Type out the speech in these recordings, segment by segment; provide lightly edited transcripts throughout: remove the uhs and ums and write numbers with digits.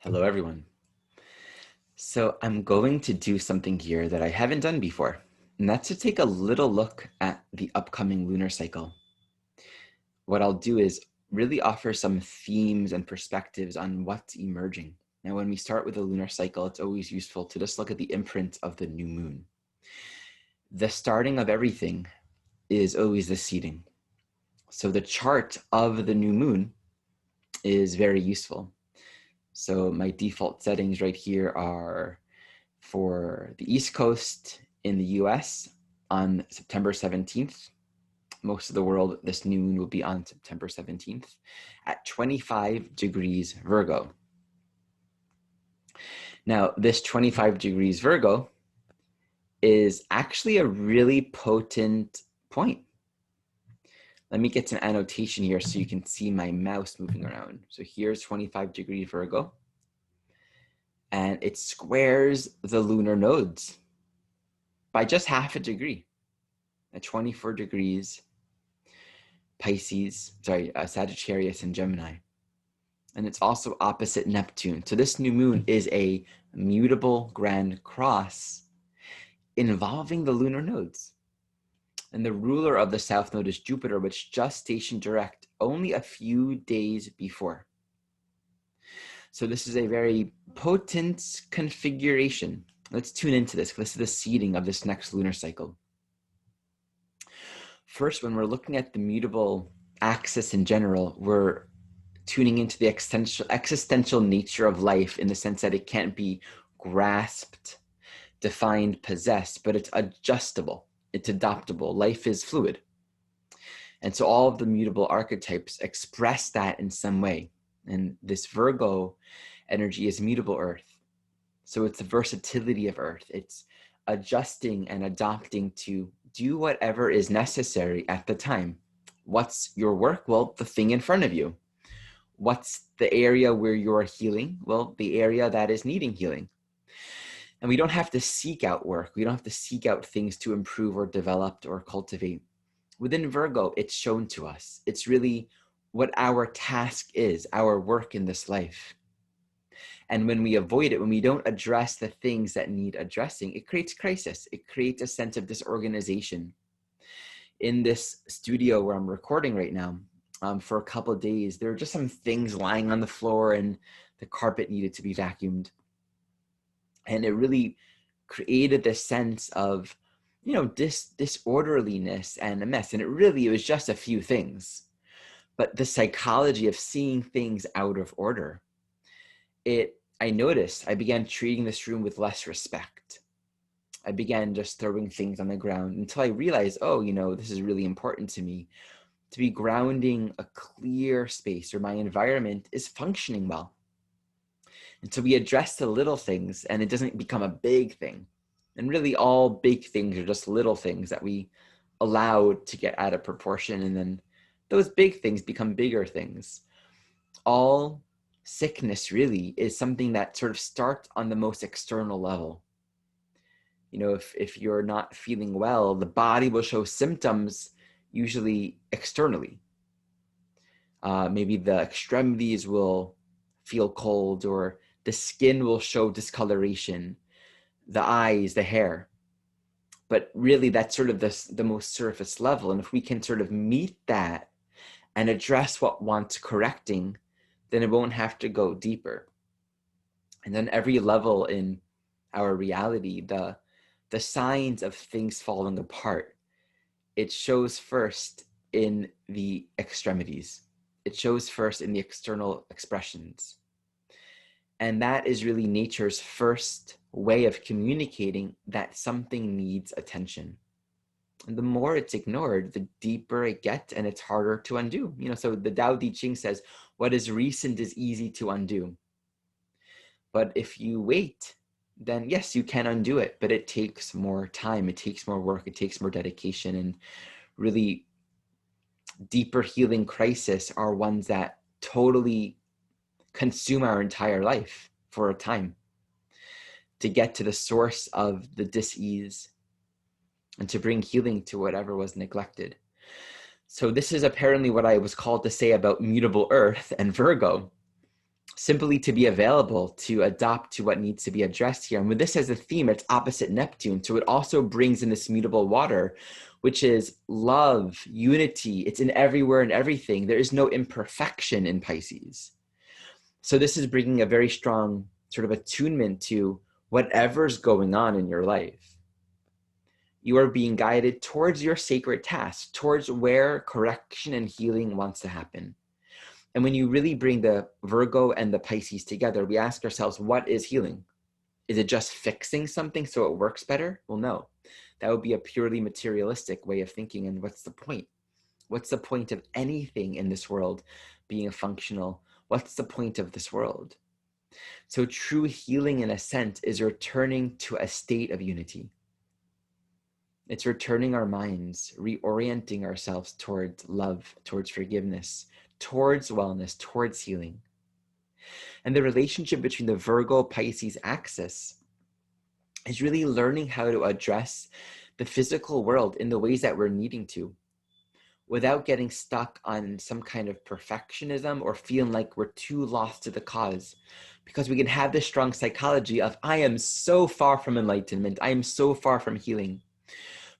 Hello, everyone. So I'm going to do something here that I haven't done before, and that's to take a little look at the upcoming lunar cycle. What I'll do is really offer some themes and perspectives on what's emerging. Now, when we start with the lunar cycle, it's always useful to just look at the imprint of the new moon. The starting of everything is always the seeding. So the chart of the new moon is very useful. So my default settings right here are for the East Coast in the US on September 17th. Most of the world, this new moon will be on September 17th at 25 degrees Virgo. Now, this 25 degrees Virgo is actually a really potent point. Let me get some annotation here so you can see my mouse moving around. So here's 25 degrees Virgo, and it squares the lunar nodes by just half a degree at 24 degrees Sagittarius and Gemini. And it's also opposite Neptune. So this new moon is a mutable grand cross involving the lunar nodes. And the ruler of the south node is Jupiter, which just stationed direct only a few days before. So this is a very potent configuration. Let's tune into this. This is the seeding of this next lunar cycle. First, when we're looking at the mutable axis in general, we're tuning into the existential nature of life in the sense that it can't be grasped, defined, possessed, but it's adjustable, it's adaptable. Life is fluid. And so all of the mutable archetypes express that in some way. And this Virgo energy is mutable earth. So it's the versatility of earth. It's adjusting and adapting to do whatever is necessary at the time. What's your work? Well, the thing in front of you. What's the area where you're healing? Well, the area that is needing healing. And we don't have to seek out work. We don't have to seek out things to improve or develop or cultivate. Within Virgo, it's shown to us. It's really what our task is, our work in this life. And when we avoid it, when we don't address the things that need addressing, it creates crisis. It creates a sense of disorganization. In this studio where I'm recording right now, for a couple of days, there were just some things lying on the floor and the carpet needed to be vacuumed. And it really created this sense of, disorderliness and a mess. And it was just a few things. But the psychology of seeing things out of order, I noticed I began treating this room with less respect. I began just throwing things on the ground until I realized, this is really important to me, to be grounding a clear space where my environment is functioning well. And so we address the little things and it doesn't become a big thing. And really all big things are just little things that we allow to get out of proportion. And then those big things become bigger things. All sickness really is something that sort of starts on the most external level. If you're not feeling well, the body will show symptoms usually externally. Maybe the extremities will feel cold, or the skin will show discoloration, the eyes, the hair. But really that's sort of the most surface level. And if we can sort of meet that and address what wants correcting, then it won't have to go deeper. And then every level in our reality, the signs of things falling apart, it shows first in the extremities. It shows first in the external expressions. And that is really nature's first way of communicating that something needs attention. And the more it's ignored, the deeper it gets and it's harder to undo. So the Tao Te Ching says, what is recent is easy to undo. But if you wait, then yes, you can undo it, but it takes more time. It takes more work. It takes more dedication. And really deeper healing crises are ones that totally consume our entire life for a time to get to the source of the dis-ease and to bring healing to whatever was neglected. So this is apparently what I was called to say about mutable earth and Virgo. simply to be available to adopt to what needs to be addressed here. And with this as a theme, it's opposite Neptune. So it also brings in this mutable water, which is love, unity. It's in everywhere and everything. There is no imperfection in Pisces. So this is bringing a very strong sort of attunement to whatever's going on in your life. You are being guided towards your sacred task, towards where correction and healing wants to happen. And when you really bring the Virgo and the Pisces together, we ask ourselves, what is healing? Is it just fixing something so it works better? Well, no. That would be a purely materialistic way of thinking. And what's the point? What's the point of anything in this world being functional? What's the point of this world? So true healing, in a sense, is returning to a state of unity. It's returning our minds, reorienting ourselves towards love, towards forgiveness, towards wellness, towards healing. And the relationship between the Virgo-Pisces axis is really learning how to address the physical world in the ways that we're needing to, without getting stuck on some kind of perfectionism or feeling like we're too lost to the cause. Because we can have this strong psychology of, I am so far from enlightenment, I am so far from healing.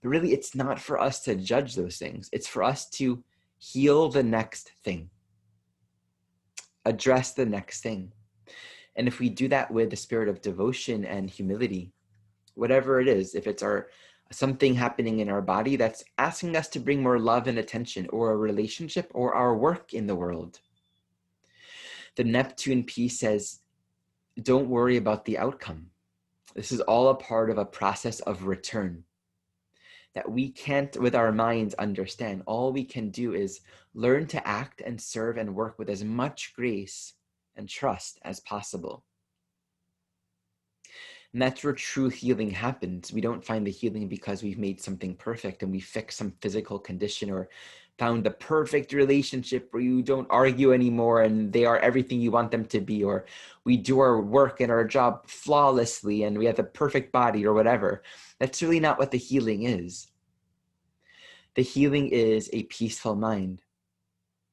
But really, it's not for us to judge those things. It's for us to heal the next thing, address the next thing. And if we do that with the spirit of devotion and humility, whatever it is, if it's something happening in our body that's asking us to bring more love and attention, or a relationship, or our work in the world. The Neptune piece says, don't worry about the outcome. This is all a part of a process of return that we can't, with our minds, understand. All we can do is learn to act and serve and work with as much grace and trust as possible. And that's where true healing happens. We don't find the healing because we've made something perfect and we fixed some physical condition, or found the perfect relationship where you don't argue anymore and they are everything you want them to be, or we do our work and our job flawlessly and we have the perfect body, or whatever. That's really not what the healing is. The healing is a peaceful mind.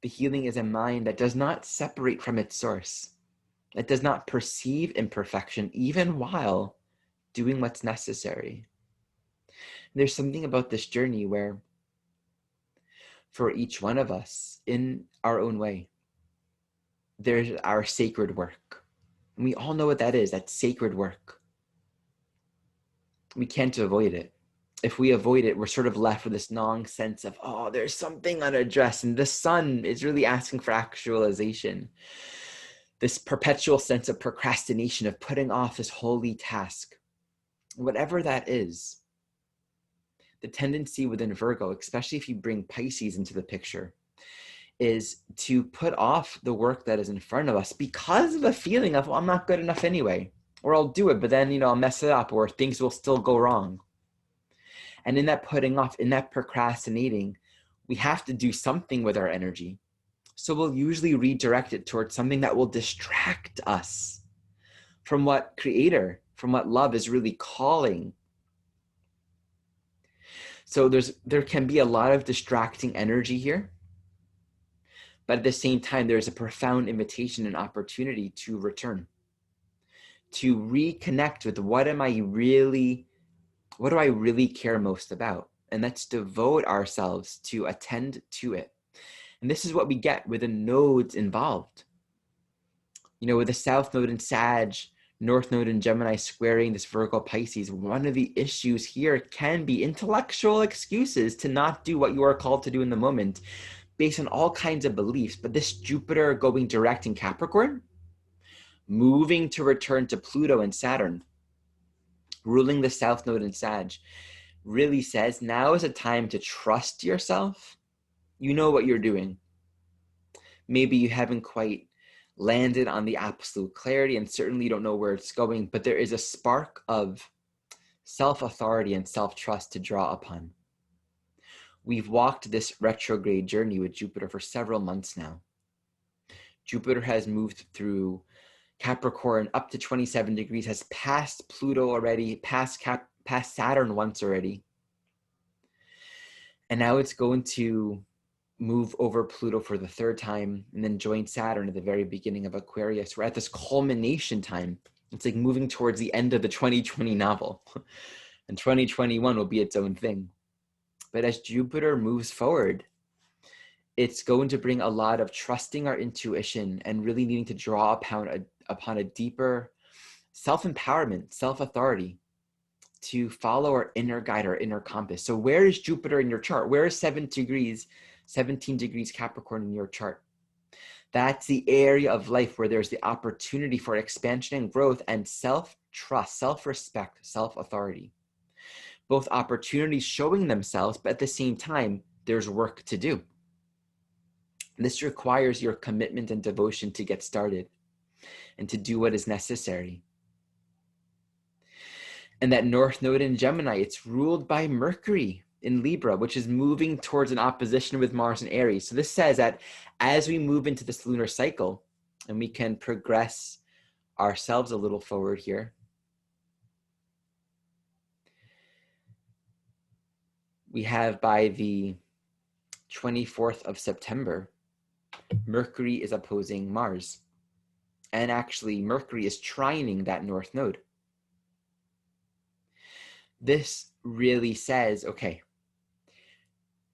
The healing is a mind that does not separate from its source. It does not perceive imperfection, even while doing what's necessary. There's something about this journey where, for each one of us, in our own way, there's our sacred work. And we all know what that is, that sacred work. We can't avoid it. If we avoid it, we're sort of left with this gnawing sense of, oh, there's something unaddressed, and the sun is really asking for actualization. This perpetual sense of procrastination, of putting off this holy task. Whatever that is, the tendency within Virgo, especially if you bring Pisces into the picture, is to put off the work that is in front of us because of the feeling of, well, I'm not good enough anyway, or I'll do it, but then, I'll mess it up, or things will still go wrong. And in that putting off, in that procrastinating, we have to do something with our energy. So we'll usually redirect it towards something that will distract us from what Creator, from what love is really calling. So there can be a lot of distracting energy here. But at the same time, there's a profound invitation and opportunity to return, to reconnect with what do I really care most about? And let's devote ourselves to attend to it. And this is what we get with the nodes involved. With the South Node in Sag, North Node in Gemini squaring this Virgo Pisces, one of the issues here can be intellectual excuses to not do what you are called to do in the moment, based on all kinds of beliefs. But this Jupiter going direct in Capricorn, moving to return to Pluto and Saturn, ruling the South Node in Sag, really says now is a time to trust yourself. You know what you're doing. Maybe you haven't quite landed on the absolute clarity, and certainly you don't know where it's going, but there is a spark of self-authority and self-trust to draw upon. We've walked this retrograde journey with Jupiter for several months now. Jupiter has moved through Capricorn up to 27 degrees, has passed Pluto already, passed Saturn once already. And now it's going to move over Pluto for the third time, and then join Saturn at the very beginning of Aquarius. We're at this culmination time. It's like moving towards the end of the 2020 novel. And 2021 will be its own thing. But as Jupiter moves forward, it's going to bring a lot of trusting our intuition and really needing to draw upon a deeper self-empowerment, self-authority to follow our inner guide, our inner compass. So where is Jupiter in your chart? Where is 17 degrees Capricorn in your chart? That's the area of life where there's the opportunity for expansion and growth and self-trust, self-respect, self-authority. Both opportunities showing themselves, but at the same time, there's work to do. This requires your commitment and devotion to get started and to do what is necessary. And that North Node in Gemini, it's ruled by Mercury in Libra, which is moving towards an opposition with Mars and Aries. So this says that as we move into this lunar cycle, and we can progress ourselves a little forward here, we have by the 24th of September, Mercury is opposing Mars. And actually, Mercury is trining that North Node. This really says, okay,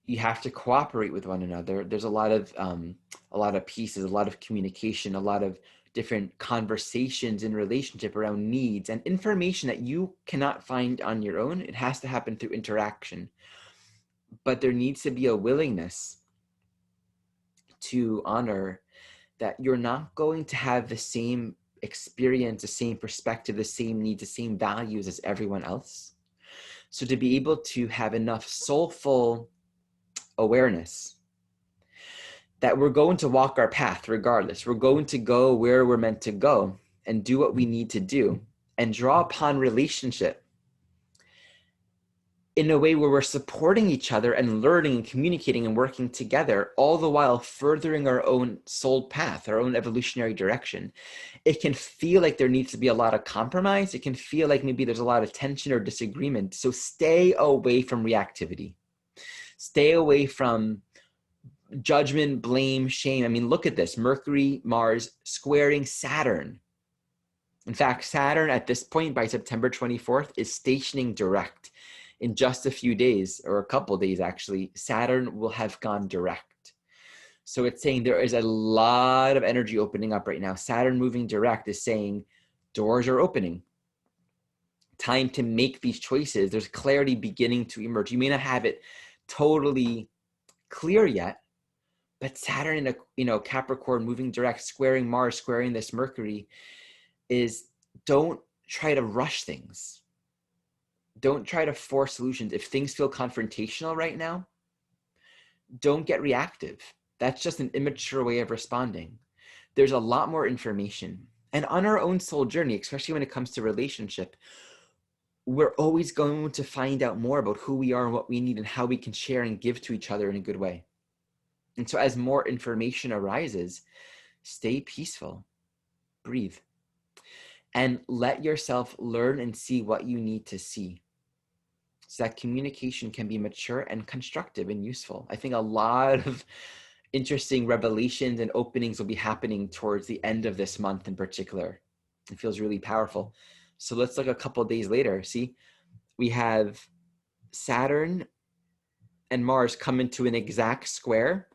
you have to cooperate with one another. There's a lot of pieces, a lot of communication, a lot of different conversations in relationship around needs and information that you cannot find on your own. It has to happen through interaction. But there needs to be a willingness to honor that you're not going to have the same experience, the same perspective, the same needs, the same values as everyone else. So to be able to have enough soulful awareness that we're going to walk our path regardless. We're going to go where we're meant to go and do what we need to do and draw upon relationship in a way where we're supporting each other and learning and communicating and working together, all the while furthering our own soul path, our own evolutionary direction. It can feel like there needs to be a lot of compromise. It can feel like maybe there's a lot of tension or disagreement. So stay away from reactivity. Stay away from judgment, blame, shame. I mean, look at this. Mercury, Mars squaring Saturn. In fact, Saturn at this point by September 24th is stationing direct. In just a few days, or a couple days actually, Saturn will have gone direct. So it's saying there is a lot of energy opening up right now. Saturn moving direct is saying doors are opening. Time to make these choices. There's clarity beginning to emerge. You may not have it totally clear yet, but Saturn in a Capricorn moving direct, squaring Mars, squaring this Mercury, is don't try to rush things. Don't try to force solutions. If things feel confrontational right now, don't get reactive. That's just an immature way of responding. There's a lot more information. And on our own soul journey, especially when it comes to relationship, we're always going to find out more about who we are and what we need and how we can share and give to each other in a good way. And so as more information arises, stay peaceful, breathe, and let yourself learn and see what you need to see, so that communication can be mature and constructive and useful. I think a lot of interesting revelations and openings will be happening towards the end of this month in particular. It feels really powerful. So let's look a couple of days later. See, we have Saturn and Mars come into an exact square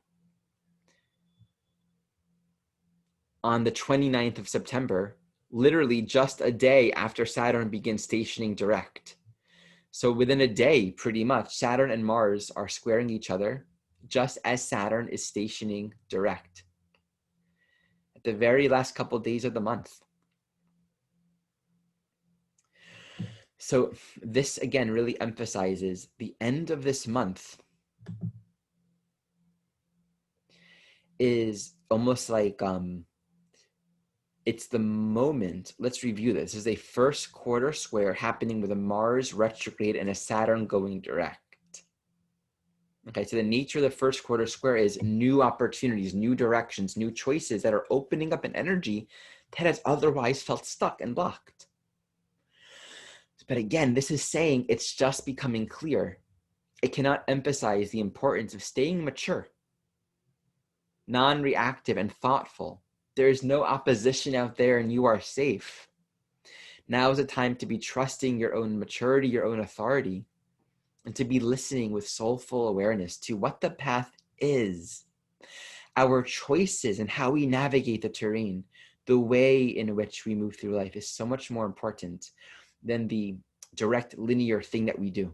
on the 29th of September, literally just a day after Saturn begins stationing direct. So within a day, pretty much, Saturn and Mars are squaring each other just as Saturn is stationing direct at the very last couple of days of the month. So this, again, really emphasizes the end of this month is almost like it's the moment. Let's review this. This is a first quarter square happening with a Mars retrograde and a Saturn going direct. Okay, so the nature of the first quarter square is new opportunities, new directions, new choices that are opening up an energy that has otherwise felt stuck and blocked. But again, this is saying it's just becoming clear. It cannot emphasize the importance of staying mature, non-reactive, and thoughtful. There is no opposition out there and you are safe. Now is a time to be trusting your own maturity, your own authority, and to be listening with soulful awareness to what the path is. Our choices and how we navigate the terrain, the way in which we move through life is so much more important than the direct linear thing that we do.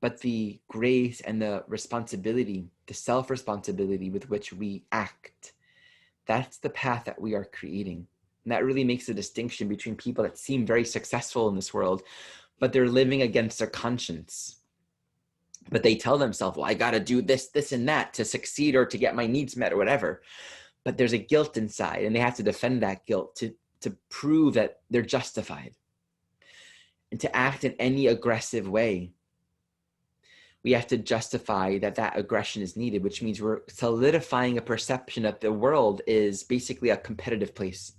But the grace and the responsibility, the self-responsibility with which we act, that's the path that we are creating. And that really makes a distinction between people that seem very successful in this world, but they're living against their conscience. But they tell themselves, well, I got to do this, this, and that to succeed or to get my needs met or whatever. But there's a guilt inside, and they have to defend that guilt to prove that they're justified. And to act in any aggressive way, we have to justify that that aggression is needed, which means we're solidifying a perception that the world is basically a competitive place.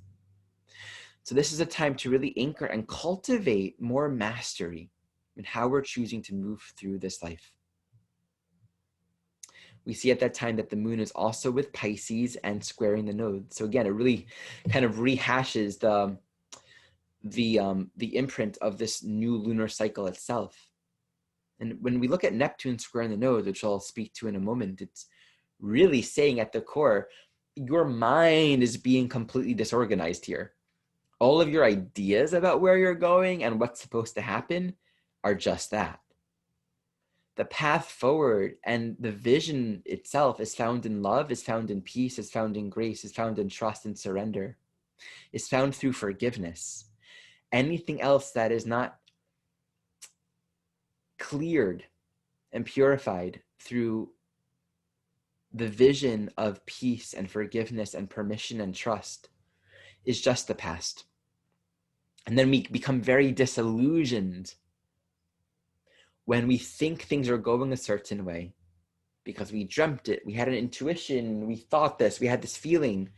So this is a time to really anchor and cultivate more mastery in how we're choosing to move through this life. We see at that time that the moon is also with Pisces and squaring the node. So again, it really kind of rehashes the imprint of this new lunar cycle itself. And when we look at Neptune squaring the node, which I'll speak to in a moment, it's really saying at the core, your mind is being completely disorganized here. All of your ideas about where you're going and what's supposed to happen are just that. The path forward and the vision itself is found in love, is found in peace, is found in grace, is found in trust and surrender, is found through forgiveness. Anything else that is not cleared and purified through the vision of peace and forgiveness and permission and trust is just the past. And then we become very disillusioned when we think things are going a certain way because we dreamt it, we had an intuition, we thought this, we had this feeling,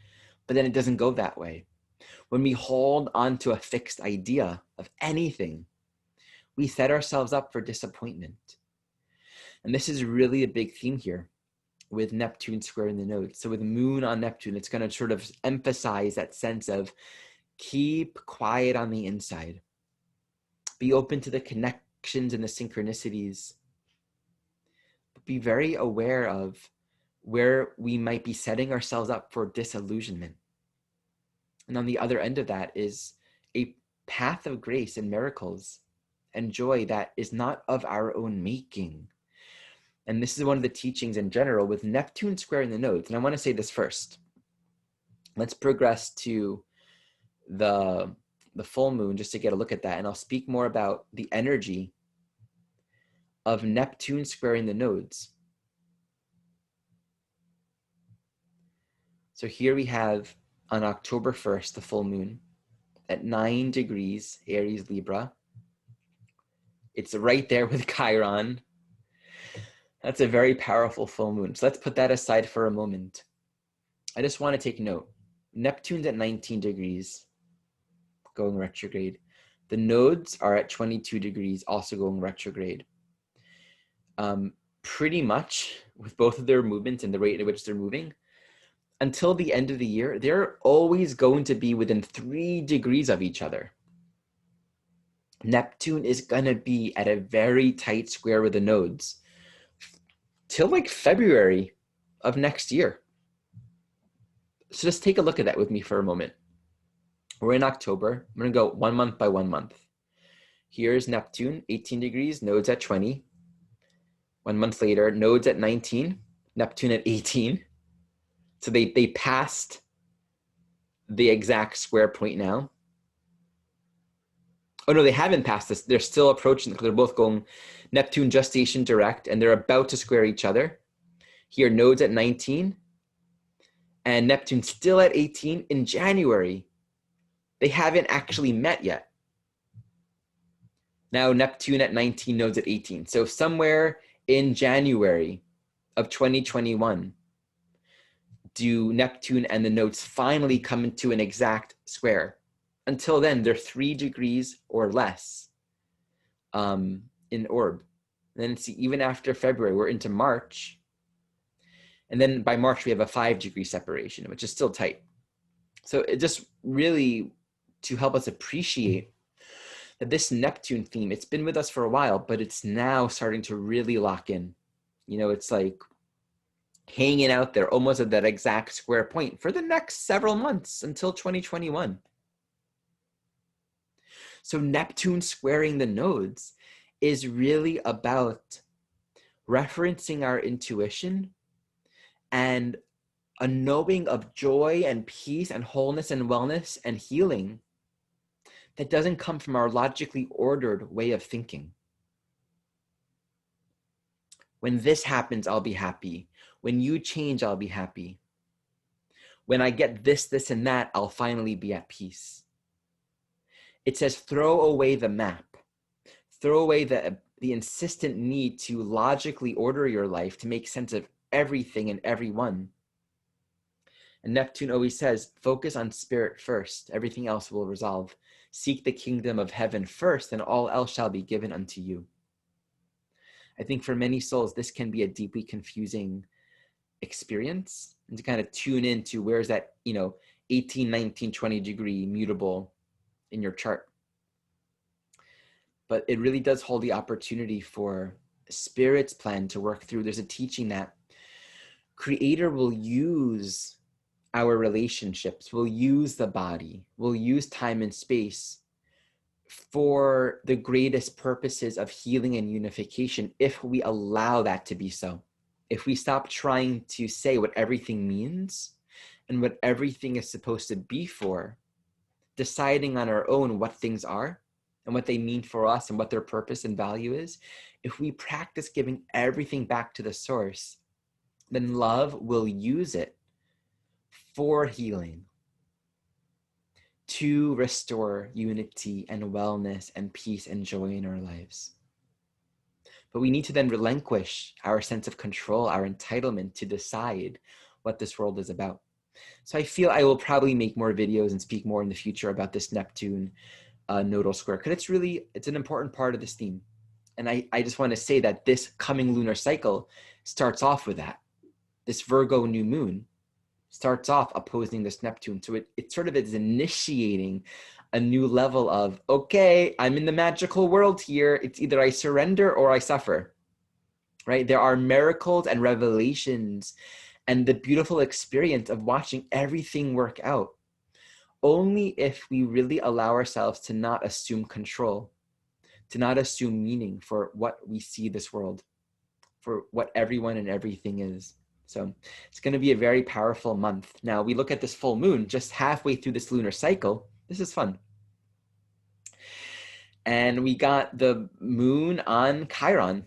but then it doesn't go that way. When we hold on to a fixed idea of anything, we set ourselves up for disappointment. And this is really a big theme here with Neptune squaring the node. So with Moon on Neptune, it's going to sort of emphasize that sense of keep quiet on the inside. Be open to the connections and the synchronicities. But be very aware of where we might be setting ourselves up for disillusionment. And on the other end of that is a path of grace and miracles and joy that is not of our own making. And this is one of the teachings in general with Neptune squaring the nodes. And I want to say this first. Let's progress to the full moon just to get a look at that. And I'll speak more about the energy of Neptune squaring the nodes. So here we have on October 1st, the full moon at 9 degrees, Aries, Libra. It's right there with Chiron. That's a very powerful full moon. So let's put that aside for a moment. I just want to take note. Neptune's at 19 degrees, going retrograde. The nodes are at 22 degrees, also going retrograde. Pretty much with both of their movements and the rate at which they're moving, until the end of the year, they're always going to be within 3 degrees of each other. Neptune is going to be at a very tight square with the nodes till like February of next year. So just take a look at that with me for a moment. We're in October. I'm going to go 1 month by 1 month. Here's Neptune, 18 degrees, nodes at 20. 1 month later, nodes at 19, Neptune at 18. So they passed the exact square point now. Oh no, they haven't passed this. They're still approaching. They're both going Neptune gestation direct, and they're about to square each other. Here, nodes at 19, and Neptune still at 18 in January. They haven't actually met yet. Now Neptune at 19, nodes at 18. So somewhere in January of 2021, do Neptune and the nodes finally come into an exact square. Until then, they're 3 degrees or less in orb. And then see, even after February, we're into March. And then by March, we have a 5-degree separation, which is still tight. So it just really to help us appreciate that this Neptune theme, it's been with us for a while, but it's now starting to really lock in. You know, it's like hanging out there almost at that exact square point for the next several months until 2021. So Neptune squaring the nodes is really about referencing our intuition and a knowing of joy and peace and wholeness and wellness and healing that doesn't come from our logically ordered way of thinking. When this happens, I'll be happy. When you change, I'll be happy. When I get this, this, and that, I'll finally be at peace. It says, throw away the map. Throw away the insistent need to logically order your life to make sense of everything and everyone. And Neptune always says, focus on spirit first. Everything else will resolve. Seek the kingdom of heaven first, and all else shall be given unto you. I think for many souls, this can be a deeply confusing experience, and to kind of tune into where's that, 18, 19, 20 degree mutable in your chart. But it really does hold the opportunity for spirit's plan to work through. There's a teaching that Creator will use our relationships, will use the body, will use time and space for the greatest purposes of healing and unification if we allow that to be so. If we stop trying to say what everything means and what everything is supposed to be for, deciding on our own what things are and what they mean for us and what their purpose and value is, if we practice giving everything back to the source, then love will use it for healing, to restore unity and wellness and peace and joy in our lives. But we need to then relinquish our sense of control, our entitlement to decide what this world is about. So I feel I will probably make more videos and speak more in the future about this Neptune nodal square, because it's an important part of this theme. And I just want to say that this coming lunar cycle starts off with that. This Virgo new moon starts off opposing this Neptune. So it sort of is initiating a new level of, okay, I'm in the magical world here. It's either I surrender or I suffer, right? There are miracles and revelations and the beautiful experience of watching everything work out. Only if we really allow ourselves to not assume control, to not assume meaning for what we see this world, for what everyone and everything is. So it's going to be a very powerful month. Now we look at this full moon just halfway through this lunar cycle. This is fun. And we got the moon on Chiron.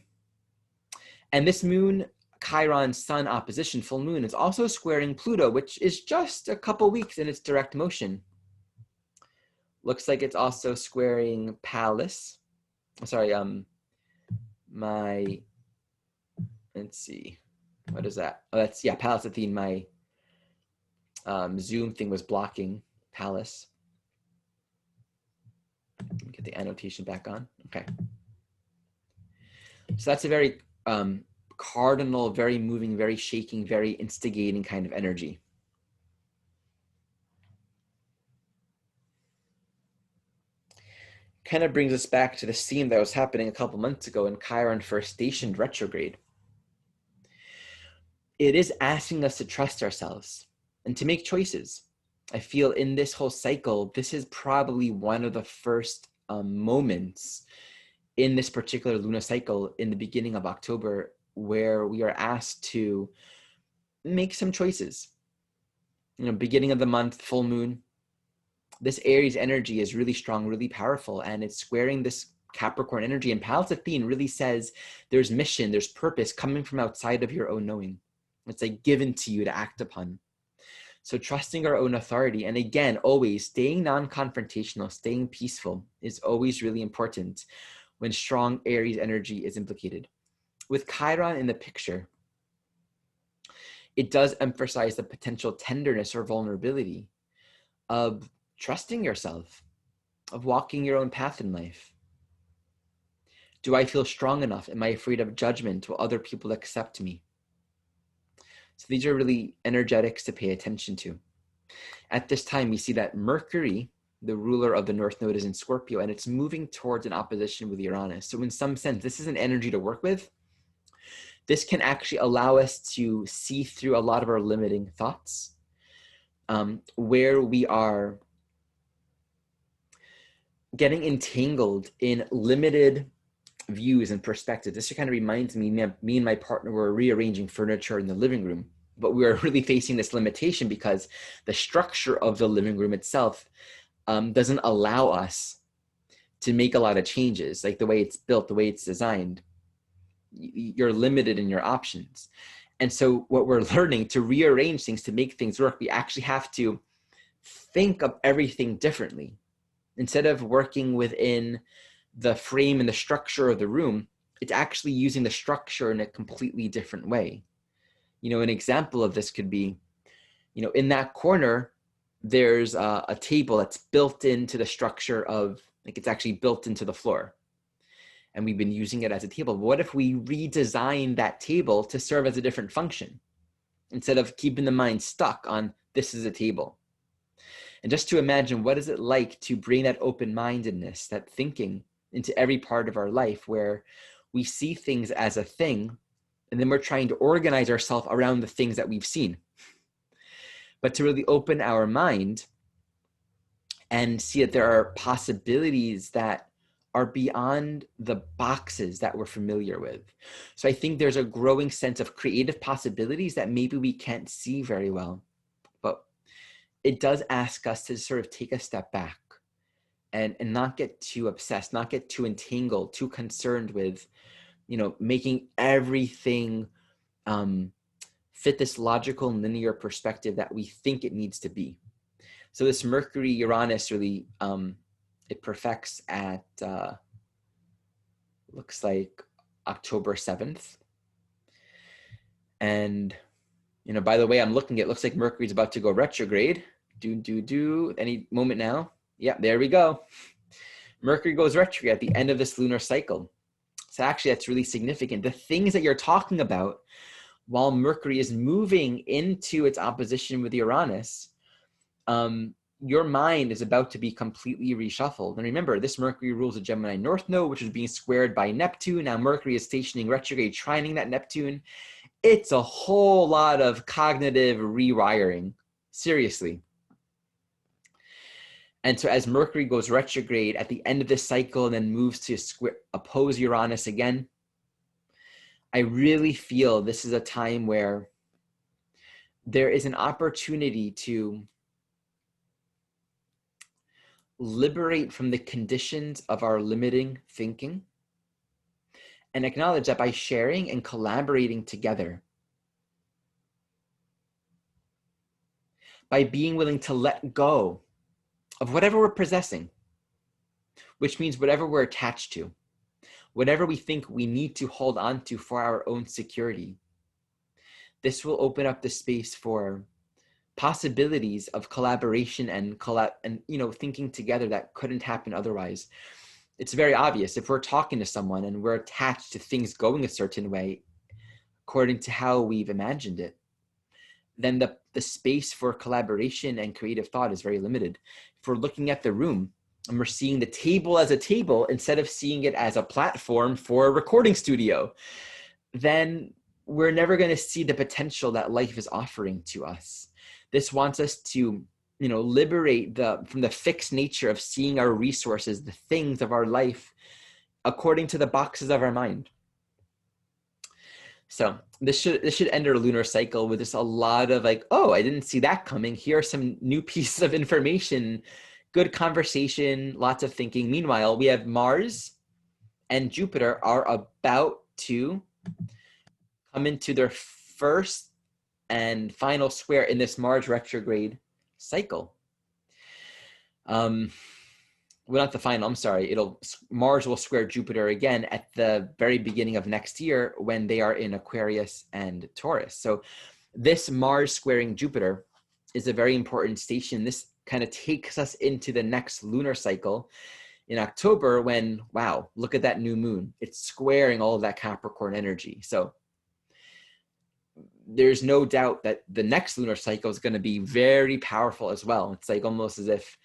And this moon, Chiron sun opposition, full moon, is also squaring Pluto, which is just a couple weeks in its direct motion. Looks like it's also squaring Pallas. Sorry, let's see. What is that? Oh, that's, yeah, Pallas Athene. My Zoom thing was blocking Pallas. Let me get the annotation back on. Okay. So that's a very cardinal, very moving, very shaking, very instigating kind of energy. Kind of brings us back to the scene that was happening a couple months ago when Chiron first stationed retrograde. It is asking us to trust ourselves and to make choices. I feel in this whole cycle, this is probably one of the first moments in this particular lunar cycle in the beginning of October where we are asked to make some choices. Beginning of the month, full moon, this Aries energy is really strong, really powerful, and it's squaring this Capricorn energy. And Pallas Athene really says there's mission, there's purpose coming from outside of your own knowing. It's like given to you to act upon. So trusting our own authority, and again, always staying non-confrontational, staying peaceful is always really important when strong Aries energy is implicated. With Chiron in the picture, it does emphasize the potential tenderness or vulnerability of trusting yourself, of walking your own path in life. Do I feel strong enough? Am I afraid of judgment? Will other people accept me? So these are really energetics to pay attention to. At this time, we see that Mercury, the ruler of the North Node, is in Scorpio, and it's moving towards an opposition with Uranus. So in some sense, this is an energy to work with. This can actually allow us to see through a lot of our limiting thoughts, where we are getting entangled in limited views and perspectives. This kind of reminds me and my partner were rearranging furniture in the living room, but we were really facing this limitation because the structure of the living room itself doesn't allow us to make a lot of changes. Like the way it's built, the way it's designed, you're limited in your options. And so what we're learning to rearrange things, to make things work, we actually have to think of everything differently. Instead of working within the frame and the structure of the room, it's actually using the structure in a completely different way. You know, an example of this could be, you know, in that corner, there's a table that's built into the structure of, like, it's actually built into the floor. And we've been using it as a table. What if we redesign that table to serve as a different function, instead of keeping the mind stuck on this is a table? And just to imagine, what is it like to bring that open-mindedness, that thinking, into every part of our life, where we see things as a thing, and then we're trying to organize ourselves around the things that we've seen. But to really open our mind and see that there are possibilities that are beyond the boxes that we're familiar with. So I think there's a growing sense of creative possibilities that maybe we can't see very well. But it does ask us to sort of take a step back and not get too obsessed, not get too entangled, too concerned with, you know, making everything fit this logical linear perspective that we think it needs to be. So this Mercury Uranus really, it perfects at, looks like October 7th. And, you know, by the way, I'm looking, it looks like Mercury's about to go retrograde. Any moment now. Yeah, there we go. Mercury goes retrograde at the end of this lunar cycle. So actually, that's really significant. The things that you're talking about while Mercury is moving into its opposition with Uranus, your mind is about to be completely reshuffled. And remember, this Mercury rules the Gemini North Node, which is being squared by Neptune. Now Mercury is stationing retrograde, trining that Neptune. It's a whole lot of cognitive rewiring, seriously. And so as Mercury goes retrograde at the end of this cycle and then moves to oppose Uranus again, I really feel this is a time where there is an opportunity to liberate from the conditions of our limiting thinking and acknowledge that by sharing and collaborating together, by being willing to let go of whatever we're possessing, which means whatever we're attached to, whatever we think we need to hold on to for our own security, this will open up the space for possibilities of collaboration and you know, thinking together that couldn't happen otherwise. It's very obvious if we're talking to someone and we're attached to things going a certain way according to how we've imagined it, then the space for collaboration and creative thought is very limited. If we're looking at the room and we're seeing the table as a table instead of seeing it as a platform for a recording studio, then we're never going to see the potential that life is offering to us. This wants us to, you know, liberate from the fixed nature of seeing our resources, the things of our life, according to the boxes of our mind. So this should end our lunar cycle with just a lot of like, oh, I didn't see that coming. Here are some new pieces of information, good conversation, lots of thinking. Meanwhile, we have Mars and Jupiter are about to come into their first and final square in this Mars retrograde cycle. Well, not the final, I'm sorry. Mars will square Jupiter again at the very beginning of next year when they are in Aquarius and Taurus. So this Mars squaring Jupiter is a very important station. This kind of takes us into the next lunar cycle in October when, wow, look at that new moon. It's squaring all of that Capricorn energy. So there's no doubt that the next lunar cycle is going to be very powerful as well. It's like almost as if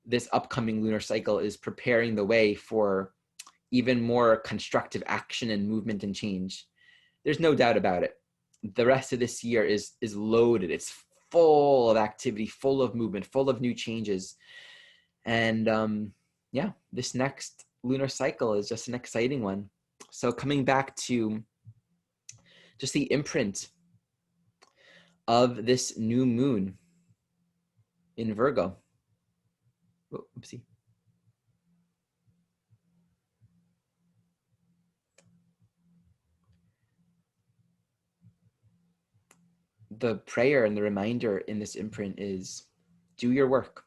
this upcoming lunar cycle is preparing the way for even more constructive action and movement and change. There's no doubt about it. The rest of this year is loaded. It's full of activity, full of movement, full of new changes. And yeah, this next lunar cycle is just an exciting one. So coming back to just the imprint of this new moon in Virgo. Oh, oopsie. The prayer and the reminder in this imprint is do your work.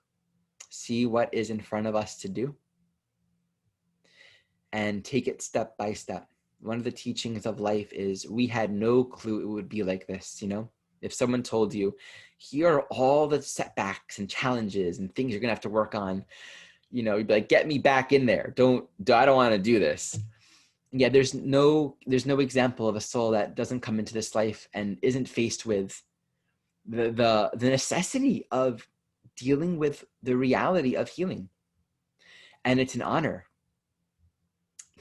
See what is in front of us to do and take it step by step. One of the teachings of life is we had no clue it would be like this, you know? If someone told you, here are all the setbacks and challenges and things you're gonna have to work on, you know, you'd be like, get me back in there. I don't want to do this. Yeah, there's no example of a soul that doesn't come into this life and isn't faced with the necessity of dealing with the reality of healing. And it's an honor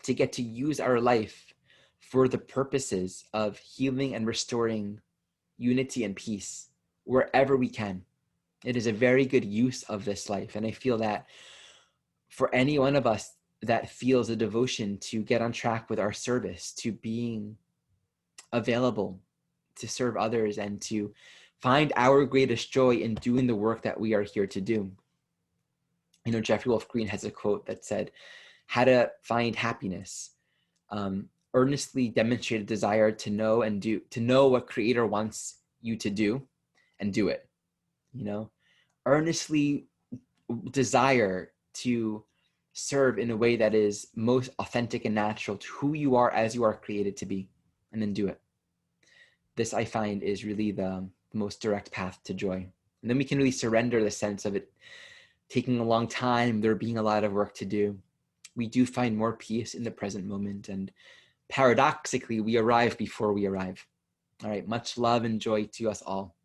to get to use our life for the purposes of healing and restoring unity and peace wherever we can. It is a very good use of this life. And I feel that for any one of us that feels a devotion to get on track with our service, to being available to serve others and to find our greatest joy in doing the work that we are here to do. You know, Jeffrey Wolf Green has a quote that said, how to find happiness. Earnestly demonstrate a desire to know what Creator wants you to do and do it. You know, earnestly desire to serve in a way that is most authentic and natural to who you are as you are created to be, and then do it. This, I find, is really the most direct path to joy. And then we can really surrender the sense of it taking a long time, there being a lot of work to do. We do find more peace in the present moment, and paradoxically, we arrive before we arrive. All right, much love and joy to us all.